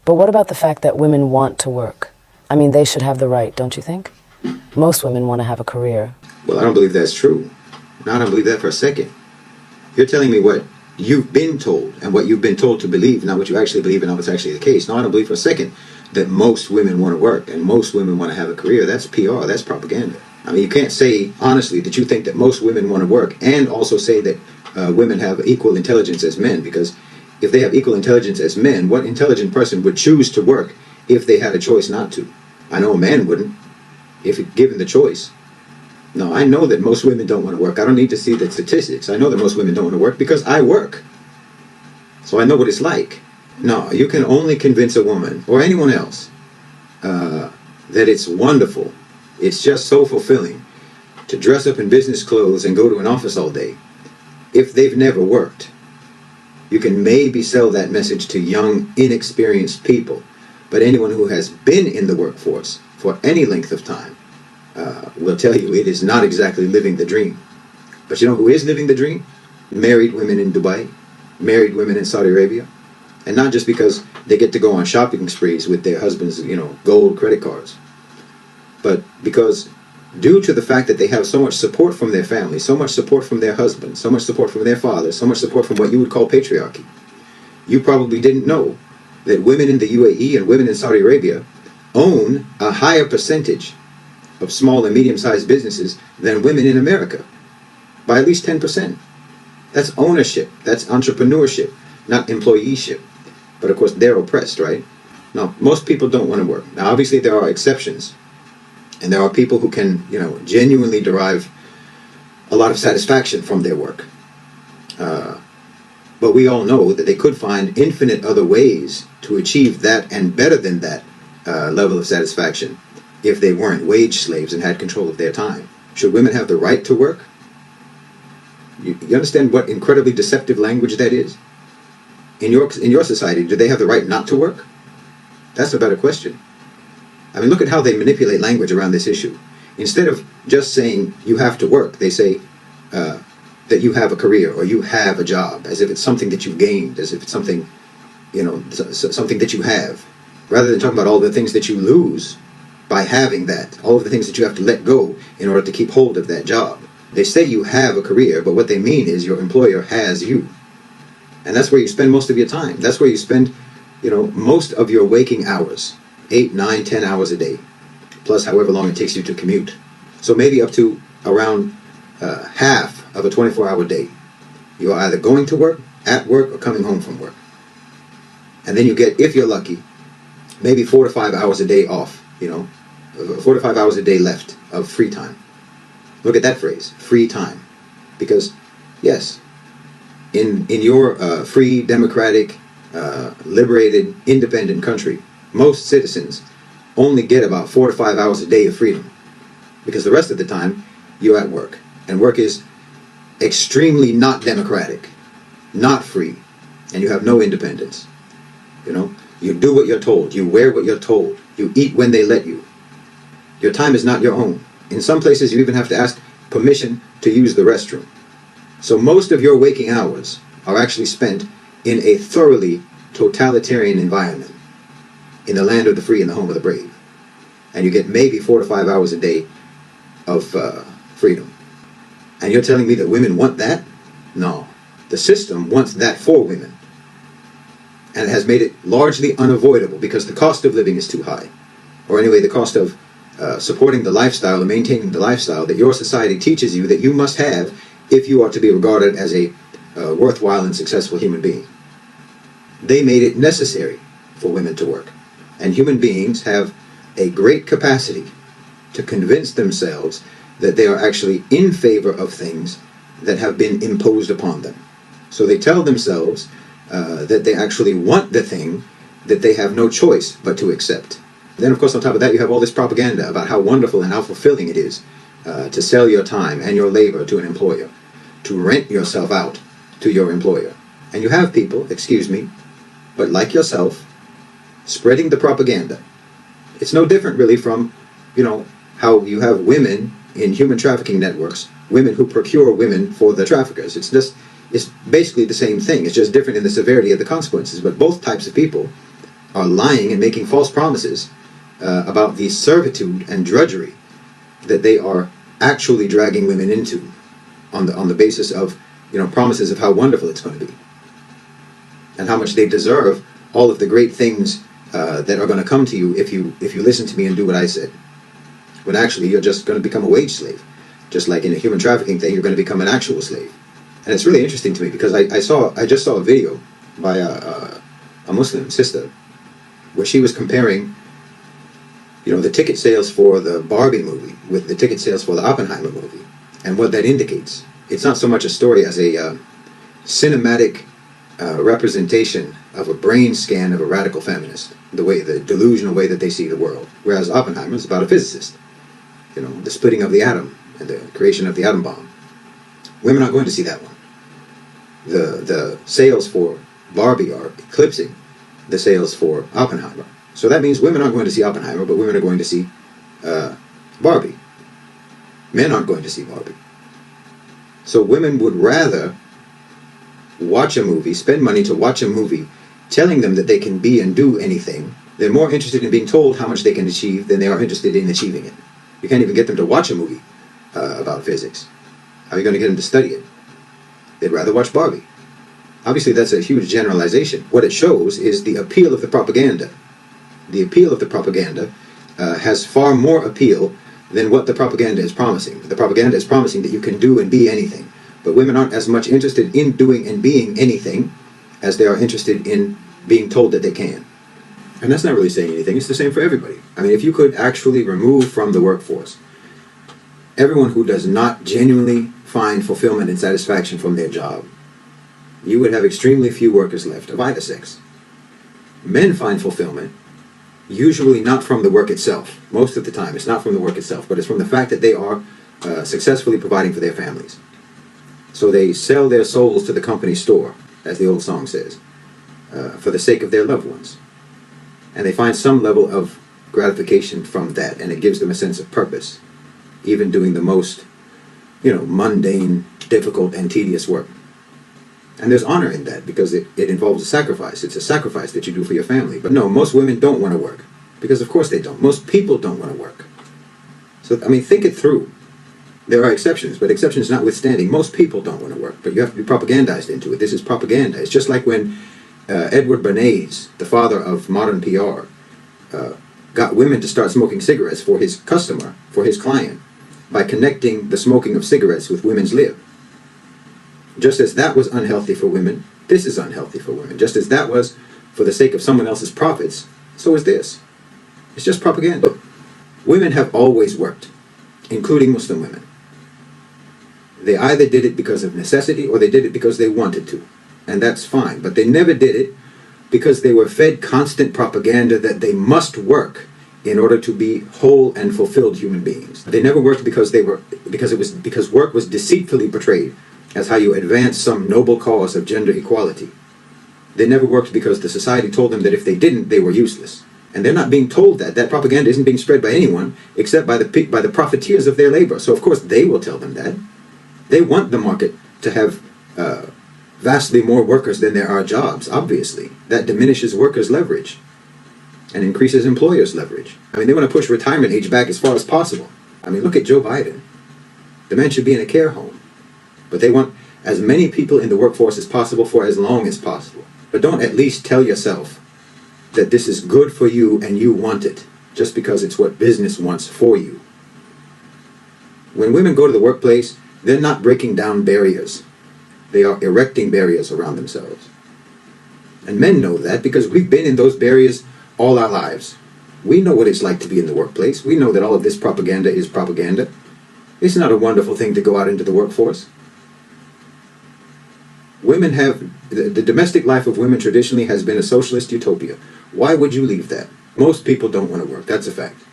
But what about the fact that women want to work? I mean, they should have the right, don't you think? Most women want to have a career. Well, I don't believe that's true. No, I don't believe that for a second. You're telling me what you've been told and what you've been told to believe, not what you actually believe and not what's actually the case. No, I don't believe for a second that most women want to work and most women want to have a career. That's PR, that's propaganda. I mean, you can't say honestly that you think that most women want to work and also say that women have equal intelligence as men, because if they have equal intelligence as men, what intelligent person would choose to work if they had a choice not to? I know a man wouldn't, if given the choice. No, I know that most women don't want to work. I don't need to see the statistics. I know that most women don't want to work because I work. So I know what it's like. No, you can only convince a woman or anyone else that it's wonderful, it's just so fulfilling to dress up in business clothes and go to an office all day if they've never worked. You can maybe sell that message to young, inexperienced people, but anyone who has been in the workforce for any length of time will tell you it is not exactly living the dream. But you know who is living the dream? Married women in Dubai, married women in Saudi Arabia. And not just because they get to go on shopping sprees with their husbands', gold credit cards, but because due to the fact that they have so much support from their family, so much support from their husbands, so much support from their fathers, so much support from what you would call patriarchy. You probably didn't know that women in the UAE and women in Saudi Arabia own a higher percentage of small and medium-sized businesses than women in America, by at least 10%. That's ownership, that's entrepreneurship, not employeeship. But of course, they're oppressed, right? Now, most people don't want to work. Now, obviously, there are exceptions. And there are people who can, genuinely derive a lot of satisfaction from their work. But we all know that they could find infinite other ways to achieve that and better than that level of satisfaction if they weren't wage slaves and had control of their time. Should women have the right to work? You understand what incredibly deceptive language that is? In your society, do they have the right not to work? That's a better question. I mean, look at how they manipulate language around this issue. Instead of just saying you have to work, they say that you have a career or you have a job, as if it's something that you've gained, as if it's something, something that you have, rather than talking about all the things that you lose by having that, all of the things that you have to let go in order to keep hold of that job. They say you have a career, but what they mean is your employer has you. And that's where you spend most of your time. That's where you spend, most of your waking hours, 8, 9, 10 hours a day, plus however long it takes you to commute. So maybe up to around half of a 24-hour day. You are either going to work, at work, or coming home from work. And then you get, if you're lucky, maybe 4 to 5 hours a day off, 4 to 5 hours a day left of free time. Look at that phrase, free time. Because, yes, in your free, democratic, liberated, independent country, most citizens only get about 4 to 5 hours a day of freedom. Because the rest of the time, you're at work. And work is extremely not democratic, not free, and you have no independence. You do what you're told, you wear what you're told, you eat when they let you. Your time is not your own. In some places, you even have to ask permission to use the restroom. So most of your waking hours are actually spent in a thoroughly totalitarian environment, in the land of the free and the home of the brave. And you get maybe 4 to 5 hours a day of freedom. And you're telling me that women want that? No. The system wants that for women. And it has made it largely unavoidable because the cost of living is too high. Or anyway, the cost of supporting the lifestyle and maintaining the lifestyle that your society teaches you that you must have if you are to be regarded as a worthwhile and successful human being. They made it necessary for women to work. And human beings have a great capacity to convince themselves that they are actually in favor of things that have been imposed upon them. So they tell themselves that they actually want the thing that they have no choice but to accept. Then, of course, on top of that, you have all this propaganda about how wonderful and how fulfilling it is to sell your time and your labor to an employer, to rent yourself out to your employer. And you have people, excuse me, but like yourself, spreading the propaganda. It's no different, really, from, how you have women in human trafficking networks, women who procure women for the traffickers. It's basically the same thing. It's just different in the severity of the consequences. But both types of people are lying and making false promises about the servitude and drudgery that they are actually dragging women into on the basis of, promises of how wonderful it's going to be and how much they deserve all of the great things that are going to come to you if you listen to me and do what I said. When actually you're just going to become a wage slave. Just like in a human trafficking thing, you're going to become an actual slave. And it's really interesting to me because I just saw a video by a Muslim sister where she was comparing, the ticket sales for the Barbie movie with the ticket sales for the Oppenheimer movie, and what that indicates. It's not so much a story as a cinematic representation of a brain scan of a radical feminist, the delusional way that they see the world. Whereas Oppenheimer is about a physicist, the splitting of the atom and the creation of the atom bomb. Women aren't going to see that one. The sales for Barbie are eclipsing the sales for Oppenheimer. So that means women aren't going to see Oppenheimer, but women are going to see Barbie. Men aren't going to see Barbie. So women would rather watch a movie, spend money to watch a movie, telling them that they can be and do anything. They're more interested in being told how much they can achieve than they are interested in achieving it. You can't even get them to watch a movie about physics. How are you going to get them to study it? They'd rather watch Barbie. Obviously, that's a huge generalization. What it shows is the appeal of the propaganda. The appeal of the propaganda has far more appeal than what the propaganda is promising. The propaganda is promising that you can do and be anything. But women aren't as much interested in doing and being anything as they are interested in being told that they can. And that's not really saying anything. It's the same for everybody. I mean, if you could actually remove from the workforce everyone who does not genuinely find fulfillment and satisfaction from their job, you would have extremely few workers left of either sex. Men find fulfillment, usually not from the work itself. Most of the time, it's not from the work itself, but it's from the fact that they are successfully providing for their families. So they sell their souls to the company store, as the old song says, for the sake of their loved ones. And they find some level of gratification from that, and it gives them a sense of purpose, even doing the most, mundane, difficult, and tedious work. And there's honor in that because it involves a sacrifice. It's a sacrifice that you do for your family. But no, most women don't want to work because of course they don't. Most people don't want to work. So, think it through. There are exceptions, but exceptions notwithstanding, most people don't want to work. But you have to be propagandized into it. This is propaganda. It's just like when Edward Bernays, the father of modern PR, got women to start smoking cigarettes for his customer, for his client, by connecting the smoking of cigarettes with women's lib. Just as that was unhealthy for women, this is unhealthy for women. Just as that was for the sake of someone else's profits, so is this. It's just propaganda. Women have always worked, including Muslim women. They either did it because of necessity or they did it because they wanted to. And that's fine. But they never did it because they were fed constant propaganda that they must work in order to be whole and fulfilled human beings. They never worked because work was deceitfully portrayed as how you advance some noble cause of gender equality. They never worked because the society told them that if they didn't, they were useless. And they're not being told that. That propaganda isn't being spread by anyone except by the profiteers of their labor. So of course they will tell them that. They want the market to have vastly more workers than there are jobs, obviously. That diminishes workers' leverage and increases employers' leverage. They want to push retirement age back as far as possible. Look at Joe Biden. The man should be in a care home. But they want as many people in the workforce as possible for as long as possible. But don't at least tell yourself that this is good for you and you want it, just because it's what business wants for you. When women go to the workplace, they're not breaking down barriers. They are erecting barriers around themselves. And men know that because we've been in those barriers all our lives. We know what it's like to be in the workplace. We know that all of this propaganda is propaganda. It's not a wonderful thing to go out into the workforce. Women have, the domestic life of women traditionally has been a socialist utopia. Why would you leave that? Most people don't want to work. That's a fact.